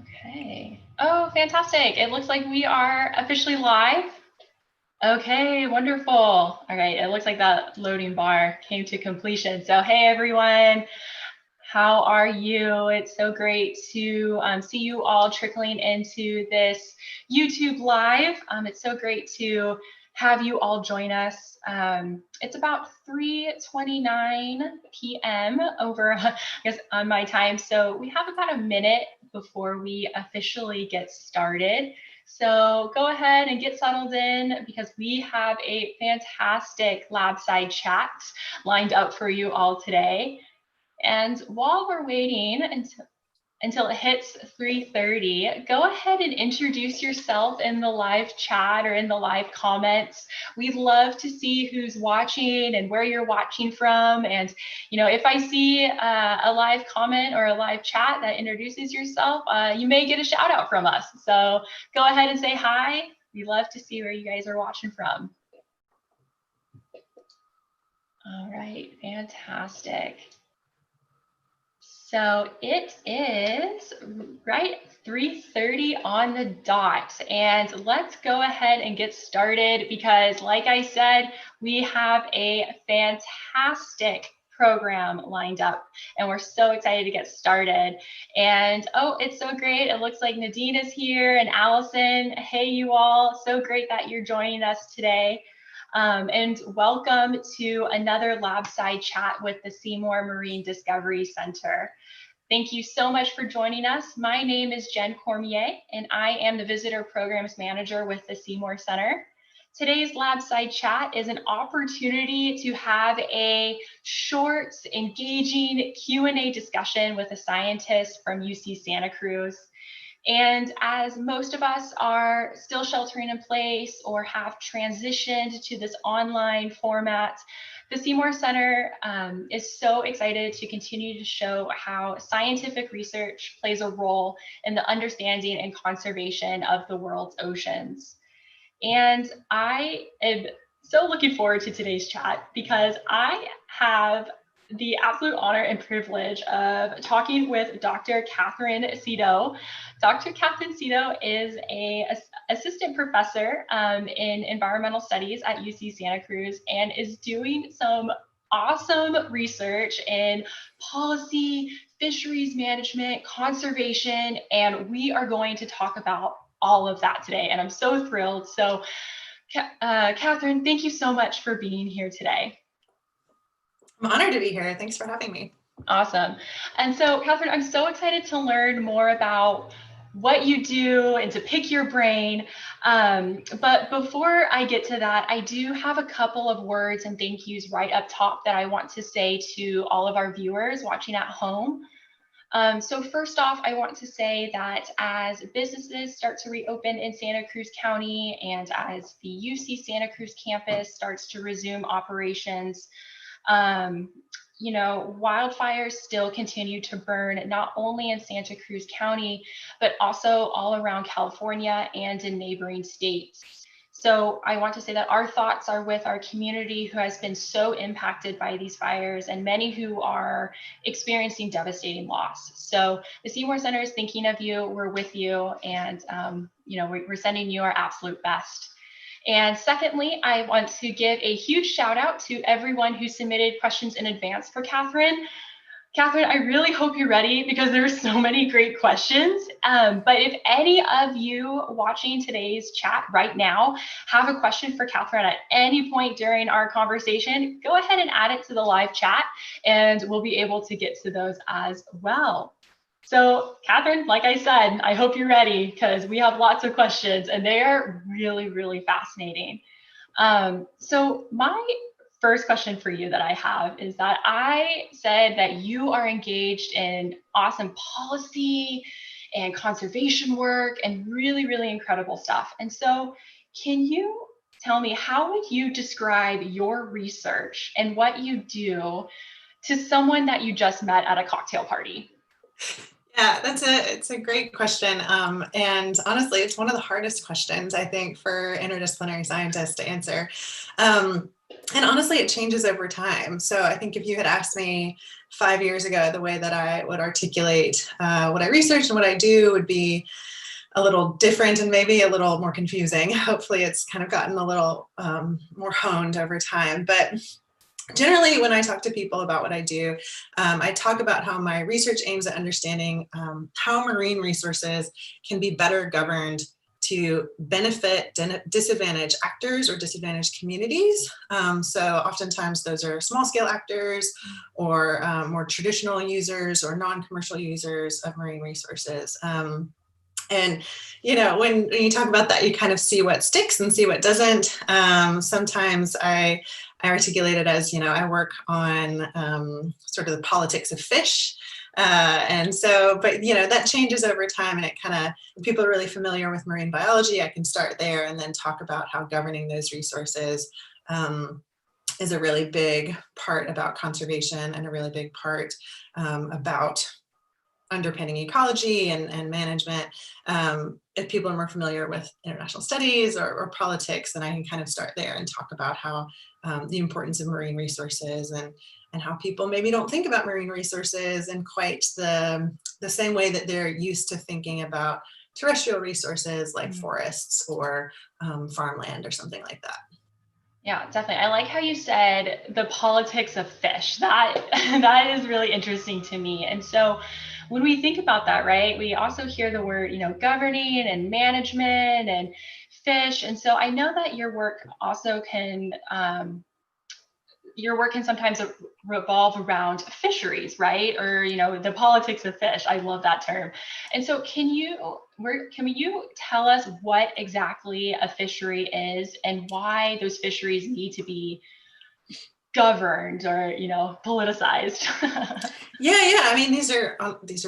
Okay. Oh, fantastic. It looks like we are officially live. Okay, wonderful. All right, it looks like that loading bar came to completion. So, hey, everyone. How are you? It's so great to see you all trickling into this YouTube Live. It's so great to have you all join us. It's about 3:29 p.m. over, I guess, on my time. So we have about a minute before we officially get started. So go ahead and get settled in because we have a fantastic Labside Chat lined up for you all today. And while we're waiting until it hits 3:30, go ahead and introduce yourself in the live chat or in the live comments. We'd love to see who's watching and where you're watching from. And, if I see a live comment or a live chat that introduces yourself, you may get a shout out from us. So go ahead and say hi. We'd love to see where you guys are watching from. All right, fantastic. So it is right 3:30 on the dot, and let's go ahead and get started because, like I said, we have a fantastic program lined up, and we're so excited to get started. And oh, it's so great. It looks like Nadine is here and Allison. Hey, you all. So great that you're joining us today. And welcome to another Labside Chat with the Seymour Marine Discovery Center. Thank you so much for joining us. My name is Jen Cormier, and I am the Visitor Programs Manager with the Seymour Center. Today's Labside Chat is an opportunity to have a short, engaging Q&A discussion with a scientist from UC Santa Cruz. And as most of us are still sheltering in place or have transitioned to this online format, the Seymour Center is so excited to continue to show how scientific research plays a role in the understanding and conservation of the world's oceans. And I am so looking forward to today's chat because I have the absolute honor and privilege of talking with Dr. Katherine Seto. Dr. Katherine Seto is an assistant professor in environmental studies at UC Santa Cruz and is doing some awesome research in policy, fisheries management, conservation, and we are going to talk about all of that today. And I'm so thrilled. So, Katherine, thank you so much for being here today. I'm honored to be here. Thanks for having me. Awesome. And so, Katherine, I'm so excited to learn more about what you do and to pick your brain. But before I get to that, I do have a couple of words and thank yous right up top that I want to say to all of our viewers watching at home. So first off, I want to say that as businesses start to reopen in Santa Cruz County and as the UC Santa Cruz campus starts to resume operations, wildfires still continue to burn not only in Santa Cruz County, but also all around California and in neighboring states. So I want to say that our thoughts are with our community who has been so impacted by these fires and many who are experiencing devastating loss. So the Seymour Center is thinking of you, we're with you, and we're sending you our absolute best. And secondly, I want to give a huge shout out to everyone who submitted questions in advance for Katherine. Katherine, I really hope you're ready because there's so many great questions. But if any of you watching today's chat right now have a question for Katherine at any point during our conversation, go ahead and add it to the live chat and we'll be able to get to those as well. So Katherine, like I said, I hope you're ready because we have lots of questions and they are really, really fascinating. So my first question for you that I have is that I said that you are engaged in awesome policy and conservation work and really, really incredible stuff. And so can you tell me, how would you describe your research and what you do to someone that you just met at a cocktail party? Yeah, it's a great question. And honestly, it's one of the hardest questions, I think, for interdisciplinary scientists to answer. And honestly, it changes over time. So I think if you had asked me 5 years ago, the way that I would articulate what I research and what I do would be a little different and maybe a little more confusing. Hopefully it's kind of gotten a little more honed over time. But generally, when I talk to people about what I do, I talk about how my research aims at understanding how marine resources can be better governed to benefit disadvantaged actors or disadvantaged communities. So oftentimes those are small scale actors or more traditional users or non-commercial users of marine resources. And, you know, when you talk about that, you kind of see what sticks and see what doesn't. Sometimes I articulate it as, you know, I work on sort of the politics of fish. And so, but, you know, that changes over time, and it kind of, if people are really familiar with marine biology, I can start there and then talk about how governing those resources is a really big part about conservation and a really big part about underpinning ecology and management. If people are more familiar with international studies or politics, then I can kind of start there and talk about how the importance of marine resources and how people maybe don't think about marine resources in quite the same way that they're used to thinking about terrestrial resources like forests or farmland or something like that. Yeah, definitely. I like how you said the politics of fish. That is really interesting to me. And so when we think about that, right, we also hear the word, you know, governing and management and fish. And so I know that your work also can sometimes revolve around fisheries, right? Or, you know, the politics of fish. I love that term. And so can you tell us what exactly a fishery is and why those fisheries need to be governed or, you know, politicized? Yeah. I mean, these are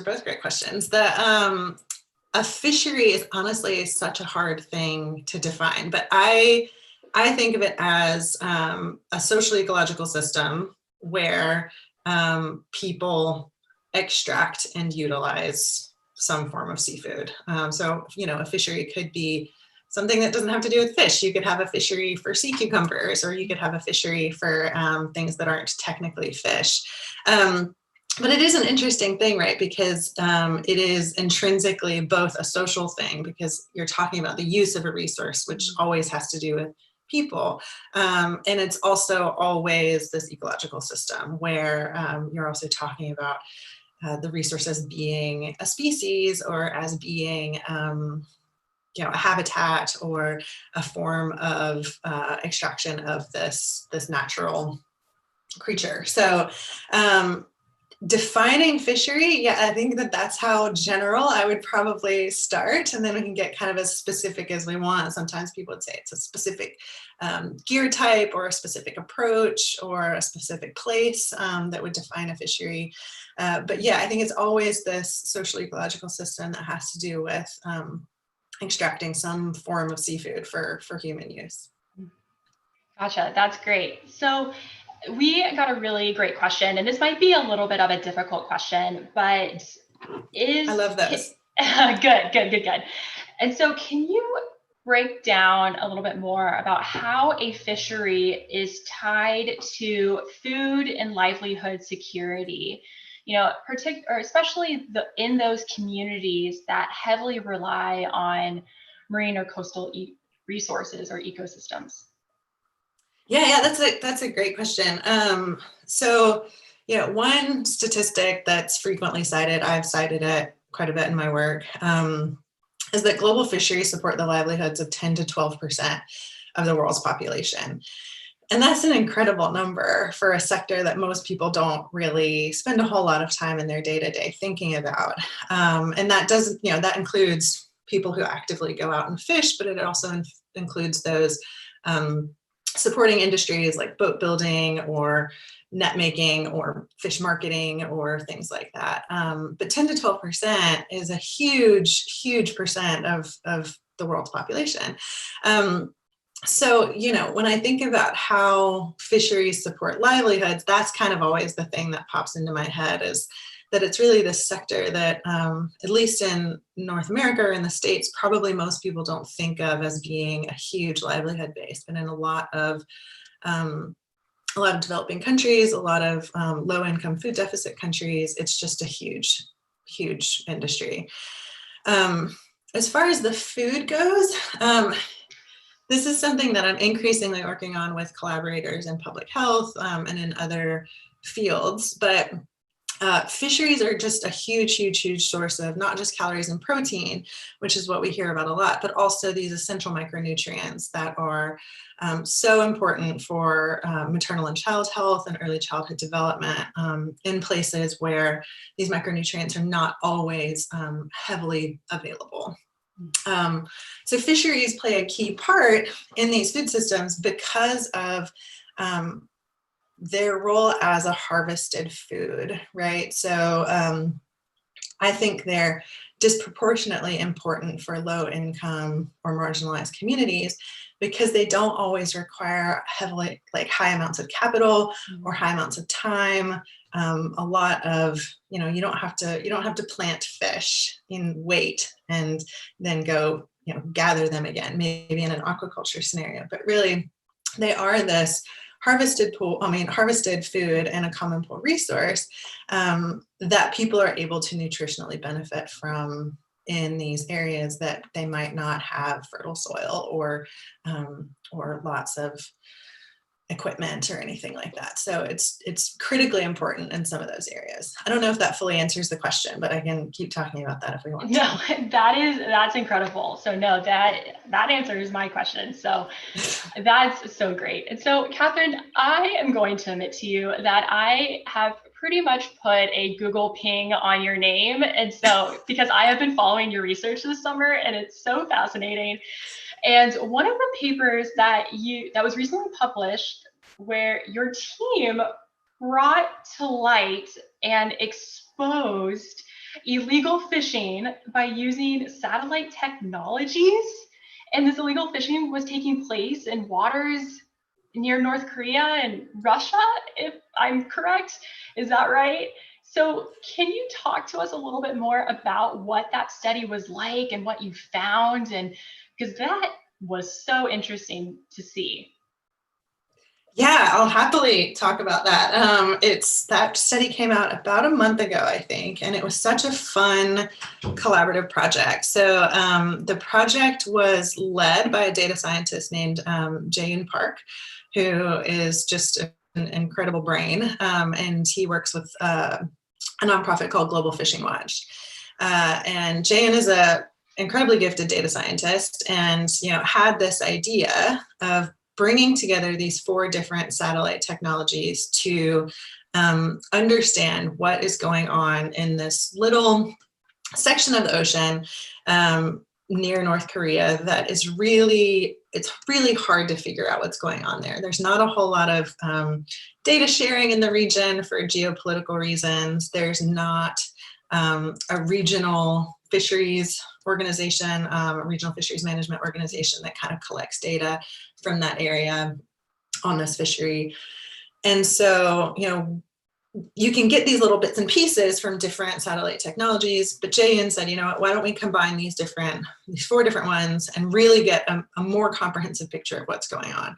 both great questions. A fishery is honestly such a hard thing to define, but I think of it as a social ecological system where people extract and utilize some form of seafood. So, you know, a fishery could be something that doesn't have to do with fish. You could have a fishery for sea cucumbers, or you could have a fishery for things that aren't technically fish. But it is an interesting thing, right? Because it is intrinsically both a social thing, because you're talking about the use of a resource, which always has to do with people. And it's also always this ecological system where you're also talking about the resource as being a species or as being you know, a habitat or a form of extraction of this natural creature. So defining fishery, yeah, I think that's how general I would probably start, and then we can get kind of as specific as we want. Sometimes people would say it's a specific gear type or a specific approach or a specific place that would define a fishery. But yeah, I think it's always this social ecological system that has to do with extracting some form of seafood for human use. Gotcha. That's great. So we got a really great question, and this might be a little bit of a difficult question, but I love those. Good. And so can you break down a little bit more about how a fishery is tied to food and livelihood security? You know, or especially in those communities that heavily rely on marine or coastal resources or ecosystems. Yeah, that's a great question. So, you know, one statistic that's frequently cited, I've cited it quite a bit in my work, is that global fisheries support the livelihoods of 10 to 12% of the world's population. And that's an incredible number for a sector that most people don't really spend a whole lot of time in their day-to-day thinking about. And that doesn't, you know, that includes people who actively go out and fish, but it also includes those supporting industries like boat building or net making or fish marketing or things like that. But 10 to 12% is a huge percent of the world's population. So, you know, when I think about how fisheries support livelihoods, that's kind of always the thing that pops into my head, is that it's really this sector that, at least in North America or in the States, probably most people don't think of as being a huge livelihood base, but in a lot of a lot of developing countries, a lot of low-income food deficit countries. It's just a huge, huge industry. As far as the food goes, this is something that I'm increasingly working on with collaborators in public health and in other fields, but fisheries are just a huge, huge, huge source of not just calories and protein, which is what we hear about a lot, but also these essential micronutrients that are so important for maternal and child health and early childhood development in places where these micronutrients are not always heavily available. So fisheries play a key part in these food systems because of their role as a harvested food, right? So I think they're disproportionately important for low income or marginalized communities because they don't always require heavily, like high amounts of capital or high amounts of time. A lot of, you don't have to plant fish in wait and then go, gather them again, maybe in an aquaculture scenario, but really they are this harvested food and a common pool resource that people are able to nutritionally benefit from in these areas that they might not have fertile soil or lots of equipment or anything like that. So it's critically important in some of those areas. I don't know if that fully answers the question, but I can keep talking about that if we want to. No, that's incredible. So no, that answers my question. So that's so great. And so Katherine, I am going to admit to you that I have pretty much put a Google ping on your name. And so, because I have been following your research this summer and it's so fascinating. And one of the papers that was recently published where your team brought to light and exposed illegal fishing by using satellite technologies. And this illegal fishing was taking place in waters near North Korea and Russia, if I'm correct. Is that right? So can you talk to us a little bit more about what that study was like and what you found? And because that was so interesting to see. Yeah, I'll happily talk about that. That study came out about a month ago, I think, and it was such a fun collaborative project. So the project was led by a data scientist named Jae-yoon Park, who is just an incredible brain, and he works with a nonprofit called Global Fishing Watch. And Jae-yoon is a incredibly gifted data scientist, and had this idea of bringing together these 4 different satellite technologies to understand what is going on in this little section of the ocean near North Korea that is it's really hard to figure out what's going on there. There's not a whole lot of data sharing in the region for geopolitical reasons. There's not a regional fisheries organization, a regional fisheries management organization that kind of collects data from that area on this fishery. And so, you can get these little bits and pieces from different satellite technologies, but Jae-yoon said, why don't we combine these 4 different ones and really get a more comprehensive picture of what's going on.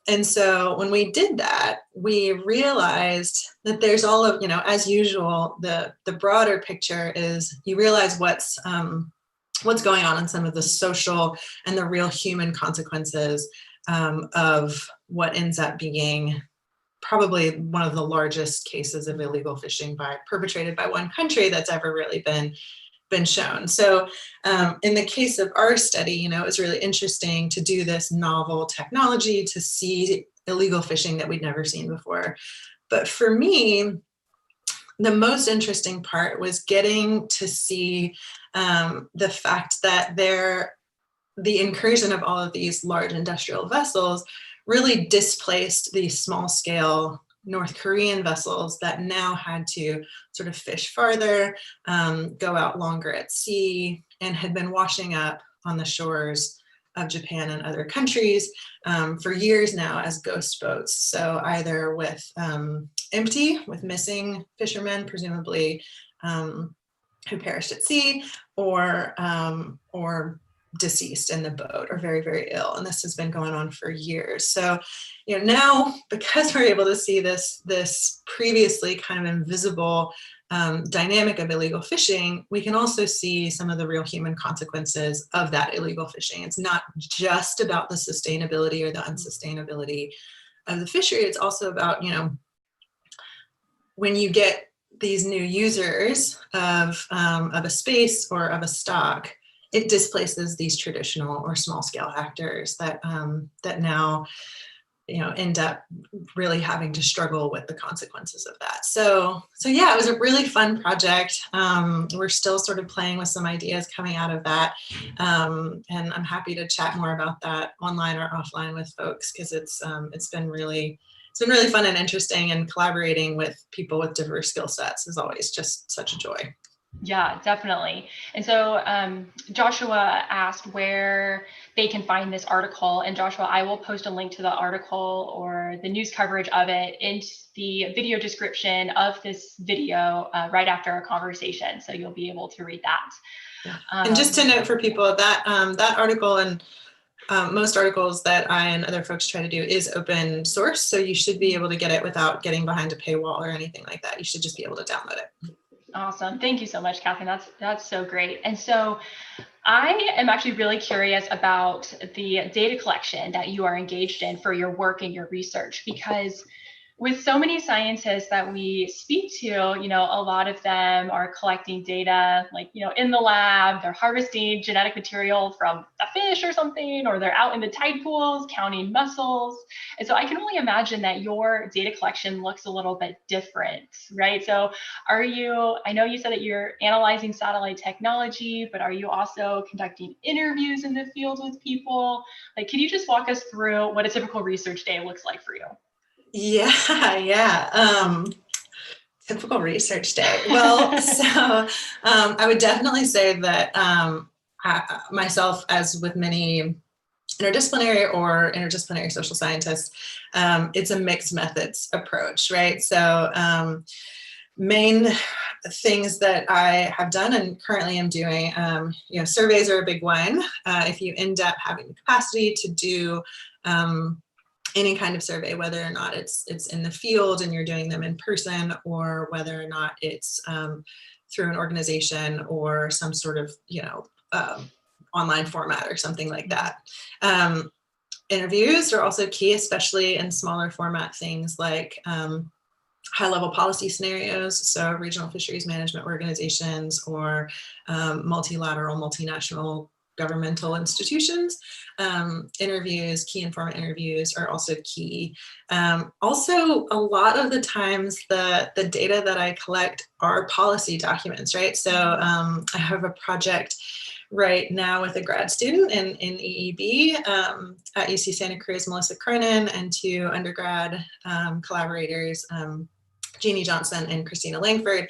And so when we did that, we realized that there's all of, as usual, the broader picture is you realize what's going on in some of the social and the real human consequences of what ends up being probably one of the largest cases of illegal fishing perpetrated by one country that's ever really been shown. So in the case of our study, it was really interesting to do this novel technology to see illegal fishing that we'd never seen before. But for me, the most interesting part was getting to see the fact that the incursion of all of these large industrial vessels really displaced these small-scale North Korean vessels that now had to sort of fish farther, go out longer at sea, and had been washing up on the shores of Japan and other countries for years now as ghost boats. So either with missing fishermen, presumably who perished at sea, or deceased in the boat or very, very ill. And this has been going on for years. So, now because we're able to see this previously kind of invisible dynamic of illegal fishing, we can also see some of the real human consequences of that illegal fishing. It's not just about the sustainability or the unsustainability of the fishery. It's also about, when you get these new users of a space or of a stock, it displaces these traditional or small scale actors that now end up really having to struggle with the consequences of that. So yeah, it was a really fun project. We're still sort of playing with some ideas coming out of that. And I'm happy to chat more about that online or offline with folks, because it's been really fun and interesting, and collaborating with people with diverse skill sets is always just such a joy. Yeah, definitely. And so Joshua asked where they can find this article. And Joshua, I will post a link to the article or the news coverage of it in the video description of this video right after our conversation. So you'll be able to read that. Yeah. And just to note for people that that article and most articles that I and other folks try to do is open source. So you should be able to get it without getting behind a paywall or anything like that. You should just be able to download it. Awesome. Thank you so much, Katherine. That's so great. And so I am actually really curious about the data collection that you are engaged in for your work and your research, because with so many scientists that we speak to, a lot of them are collecting data, like, in the lab, they're harvesting genetic material from a fish or something, or they're out in the tide pools counting mussels. And so I can only imagine that your data collection looks a little bit different, right? So I know you said that you're analyzing satellite technology, but are you also conducting interviews in the field with people? Like, can you just walk us through what a typical research day looks like for you? Yeah. Typical research day. Well, so I would definitely say that myself, as with many interdisciplinary social scientists, it's a mixed methods approach, right? So main things that I have done and currently am doing, surveys are a big one. If you end up having the capacity to do any kind of survey, whether or not it's in the field and you're doing them in person, or whether or not it's through an organization or some sort of online format or something like that. Interviews are also key, especially in smaller format things like high-level policy scenarios, so regional fisheries management organizations or multilateral, multinational governmental institutions. Interviews, key informant interviews are also key. Also, a lot of the times the data that I collect are policy documents, right? So I have a project right now with a grad student in EEB at UC Santa Cruz, Melissa Cronin, and two undergrad collaborators, Jeannie Johnson and Christina Langford.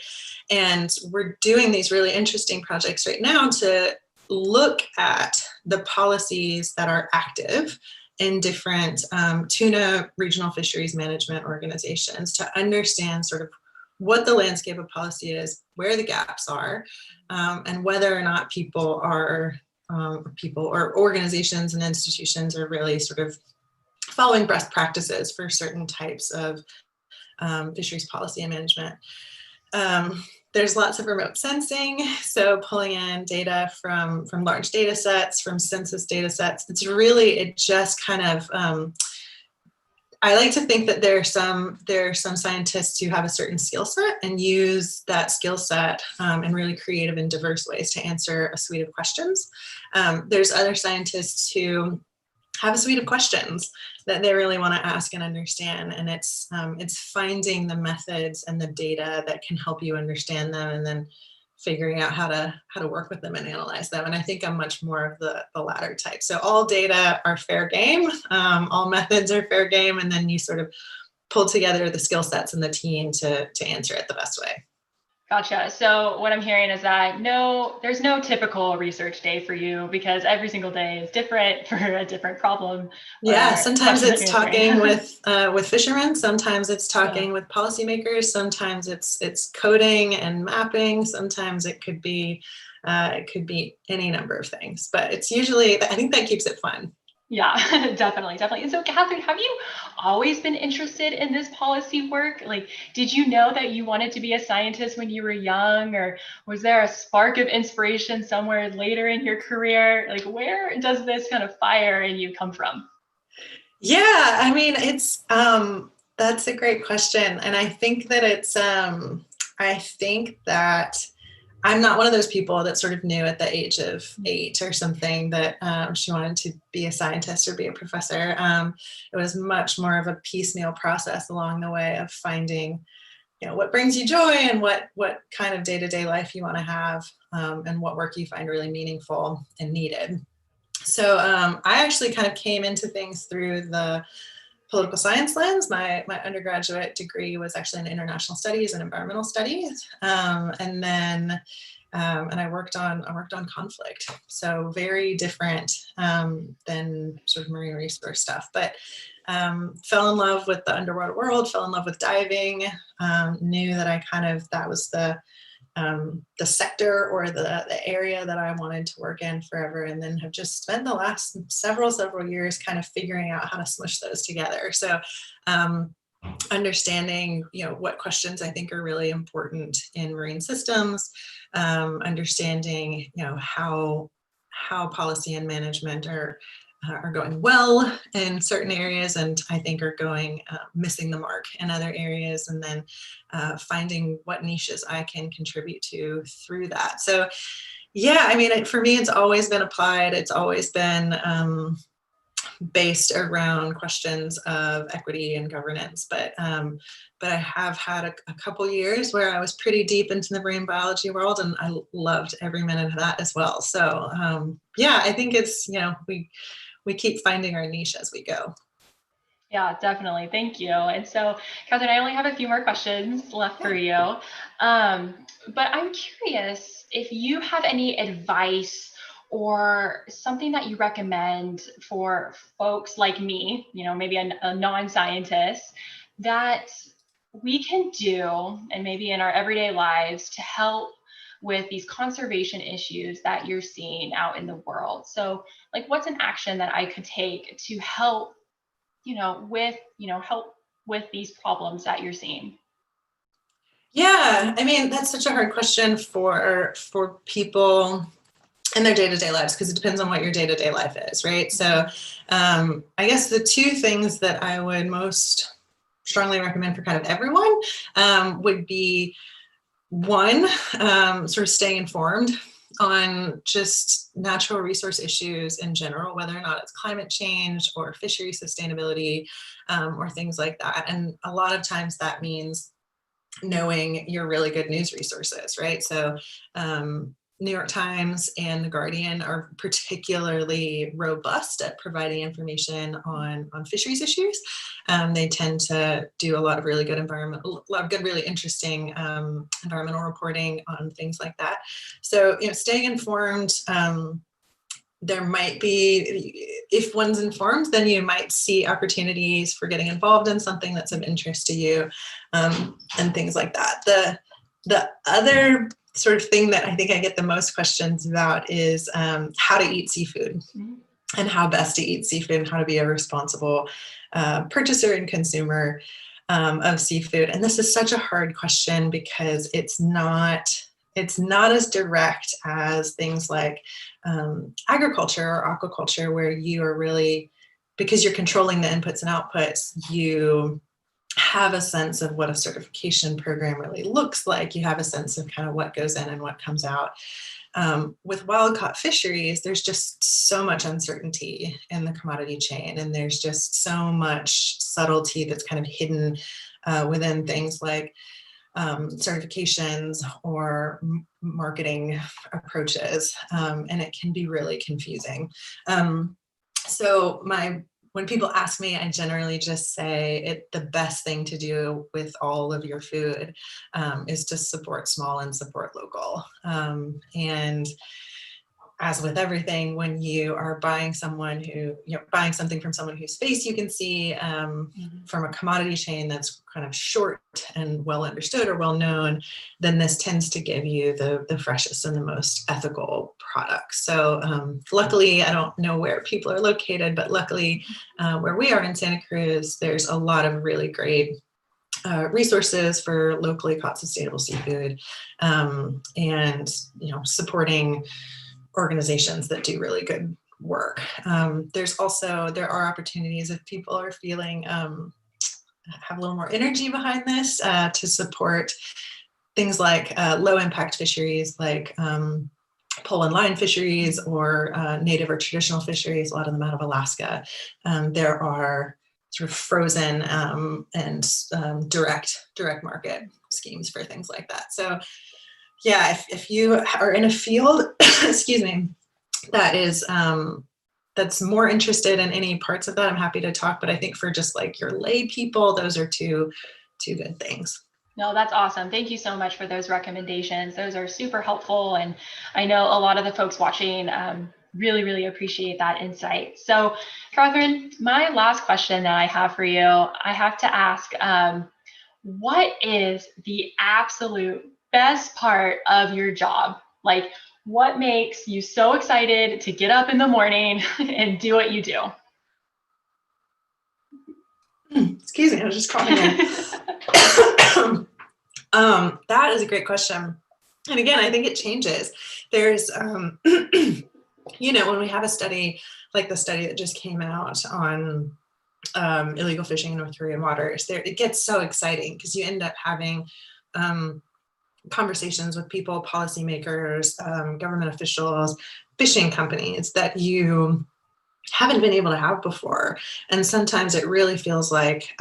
And we're doing these really interesting projects right now to look at the policies that are active in different tuna regional fisheries management organizations to understand sort of what the landscape of policy is, where the gaps are, and whether or not people or organizations and institutions are really sort of following best practices for certain types of fisheries policy and management. There's lots of remote sensing, so pulling in data from large data sets, from census data sets. It just kind of, I like to think that there are some scientists who have a certain skill set and use that skill set in really creative and diverse ways to answer a suite of questions. There's other scientists who have a suite of questions that they really want to ask and understand, and it's finding the methods and the data that can help you understand them, and then figuring out how to work with them and analyze them. And I think I'm much more of the latter type. So all data are fair game, all methods are fair game, and then you sort of pull together the skill sets and the team to answer it the best way. Gotcha. So what I'm hearing is that there's no typical research day for you because every single day is different for a different problem Yeah, or sometimes question that it's you're talking answering. with fishermen. Sometimes it's Yeah. talking with policymakers. Sometimes it's coding and mapping. Sometimes it could be any number of things. But it's usually, I think that keeps it fun. Yeah, definitely, definitely. And so, Katherine, have you always been interested in this policy work? Like, did you know that you wanted to be a scientist when you were young, or was there a spark of inspiration somewhere later in your career? Like, where does this kind of fire in you come from? Yeah, I mean, it's that's a great question, and I think that I think that I'm not one of those people that sort of knew at the age of 8 or something that she wanted to be a scientist or be a professor. It was much more of a piecemeal process along the way of finding, what brings you joy and what kind of day-to-day life you want to have, and what work you find really meaningful and needed. So I actually kind of came into things through the political science lens. My undergraduate degree was actually in international studies and environmental studies, and then and I worked on conflict. So very different than sort of marine resource stuff, but fell in love with the underwater world. Fell in love with diving. Knew that that was the sector or the area that I wanted to work in forever, and then have just spent the last several years kind of figuring out how to smush those together. So understanding, what questions I think are really important in marine systems, understanding, how policy and management are going well in certain areas, and I think are going missing the mark in other areas, and then finding what niches I can contribute to through that. So yeah, I mean, for me, it's always been applied. It's always been based around questions of equity and governance, but I have had a couple years where I was pretty deep into the marine biology world, and I loved every minute of that as well. So yeah, I think it's, we keep finding our niche as we go. Yeah, definitely. Thank you. And so, Katherine, I only have a few more questions left for you. But I'm curious if you have any advice or something that you recommend for folks like me, maybe a non-scientist, that we can do, and maybe in our everyday lives, to help with these conservation issues that you're seeing out in the world. So, like, what's an action that I could take to help help with these problems that you're seeing? Yeah, I mean, that's such a hard question for people in their day-to-day lives, because it depends on what your day-to-day life is, right? So I guess the two things that I would most strongly recommend for kind of everyone would be one, sort of staying informed on just natural resource issues in general, whether or not it's climate change or fishery sustainability, or things like that. And a lot of times that means knowing your really good news resources, right? So New York Times and The Guardian are particularly robust at providing information on fisheries issues. They tend to do a lot of really good really interesting environmental reporting on things like that. So, staying informed. There might be, if one's informed, then you might see opportunities for getting involved in something that's of interest to you, and things like that. The other sort of thing that I think I get the most questions about is how to eat seafood, and how best to eat seafood, and how to be a responsible purchaser and consumer of seafood. And this is such a hard question because it's not as direct as things like agriculture or aquaculture, where you are really, because you're controlling the inputs and outputs, you have a sense of what a certification program really looks like. You have a sense of kind of what goes in and what comes out. With wild caught fisheries, there's just so much uncertainty in the commodity chain, and there's just so much subtlety that's kind of hidden within things like certifications or marketing approaches, and it can be really confusing. So when people ask me, I generally just say the best thing to do with all of your food is to support small and support local. And as with everything, when you are buying buying something from someone whose face you can see, from a commodity chain that's kind of short and well understood or well known, then this tends to give you the freshest and the most ethical products. So luckily, I don't know where people are located, but luckily where we are in Santa Cruz, there's a lot of really great resources for locally caught sustainable seafood, and supporting organizations that do really good work. There are opportunities if people are feeling have a little more energy behind this to support things like low impact fisheries like pole and line fisheries or native or traditional fisheries, a lot of them out of Alaska. There are sort of frozen and direct market schemes for things like that. So yeah, if you are in a field, excuse me, that is that's more interested in any parts of that, I'm happy to talk. But I think for just like your lay people, those are two good things. No, that's awesome. Thank you so much for those recommendations. Those are super helpful. And I know a lot of the folks watching really, really appreciate that insight. So Katherine, my last question that I have for you, I have to ask, what is the absolute best part of your job? Like, what makes you so excited to get up in the morning and do what you do? Excuse me, I was just coughing in. That is a great question. And again, I think it changes. There's, when we have a study like the study that just came out on illegal fishing in North Korean waters, it gets so exciting because you end up having conversations with people, policymakers, government officials, fishing companies that you haven't been able to have before. And sometimes it really feels like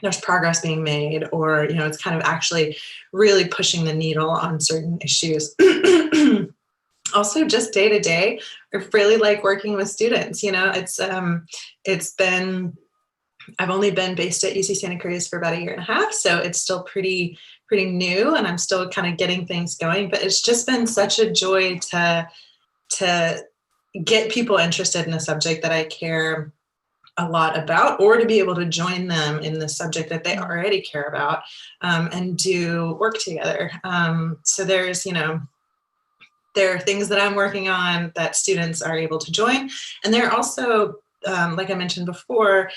there's progress being made, or, it's kind of actually really pushing the needle on certain issues. Also, just day to day, I really like working with students. I've only been based at UC Santa Cruz for about 1.5 years, so it's still pretty new, and I'm still kind of getting things going. But it's just been such a joy to get people interested in a subject that I care a lot about, or to be able to join them in the subject that they already care about, and do work together. So there are things that I'm working on that students are able to join. And there are also, like I mentioned before,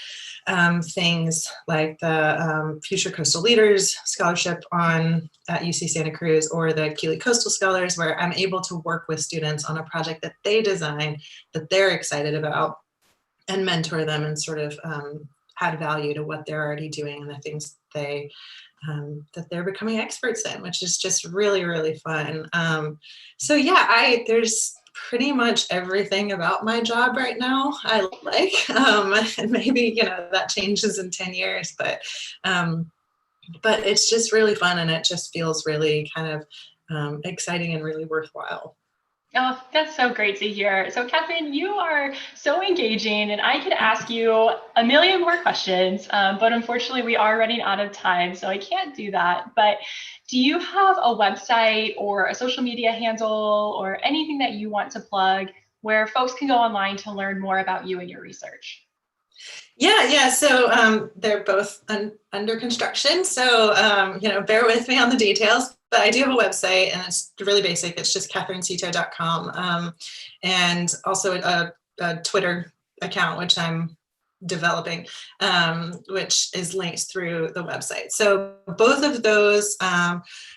things like the Future Coastal Leaders Scholarship at UC Santa Cruz, or the Keeley Coastal Scholars, where I'm able to work with students on a project that they designed, that they're excited about, and mentor them and sort of add value to what they're already doing and the things that they're becoming experts in, which is just really, really fun. So yeah, there's pretty much everything about my job right now I like, and maybe, that changes in 10 years, but it's just really fun, and it just feels really kind of exciting and really worthwhile. Oh, that's so great to hear. So Katherine, you are so engaging, and I could ask you a million more questions, but unfortunately we are running out of time, so I can't do that. But do you have a website or a social media handle or anything that you want to plug where folks can go online to learn more about you and your research? Yeah. So they're both under construction. So, bear with me on the details, but I do have a website, and it's really basic. It's just katherineseto.com. And also a Twitter account, which I'm developing, which is linked through the website. So both of those,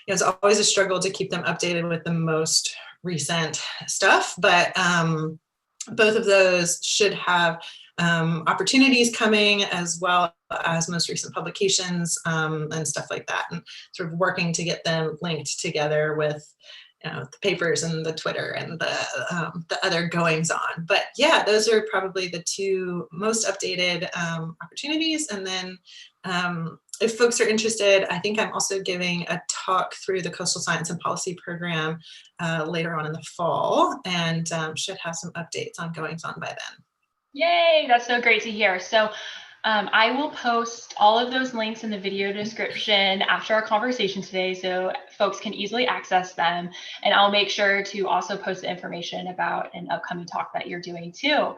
it's always a struggle to keep them updated with the most recent stuff, but both of those should have opportunities coming, as well as most recent publications, and stuff like that, and sort of working to get them linked together with the papers and the Twitter and the other goings on. But yeah, those are probably the two most updated opportunities. And then if folks are interested, I think I'm also giving a talk through the Coastal Science and Policy Program later on in the fall, and should have some updates on goings on by then. Yay, that's so great to hear. So I will post all of those links in the video description after our conversation today so folks can easily access them. And I'll make sure to also post the information about an upcoming talk that you're doing too.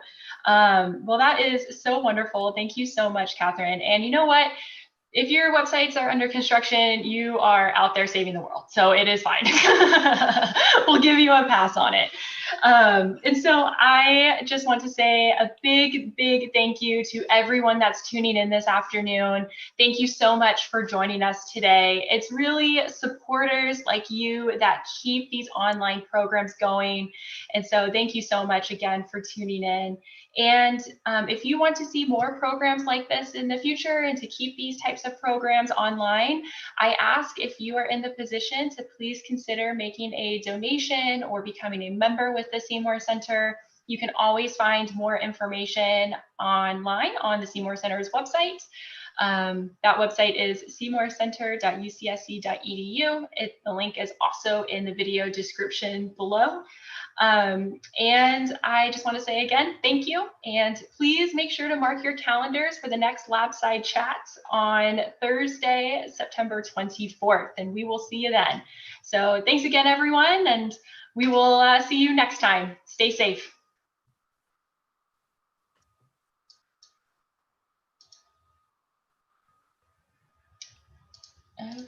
Well, that is so wonderful. Thank you so much, Katherine. And you know what? If your websites are under construction, you are out there saving the world. So it is fine. We'll give you a pass on it. And so I just want to say a big, big thank you to everyone that's tuning in this afternoon. Thank you so much for joining us today. It's really supporters like you that keep these online programs going. And so thank you so much again for tuning in. And if you want to see more programs like this in the future and to keep these types of programs online, I ask if you are in the position to please consider making a donation or becoming a member with the Seymour Center. You can always find more information online on the Seymour Center's website. That website is seymourcenter.ucsc.edu. The link is also in the video description below. And I just want to say again, thank you. And please make sure to mark your calendars for the next Labside Chats on Thursday, September 24th, and we will see you then. So thanks again, everyone, and we will see you next time. Stay safe. Okay.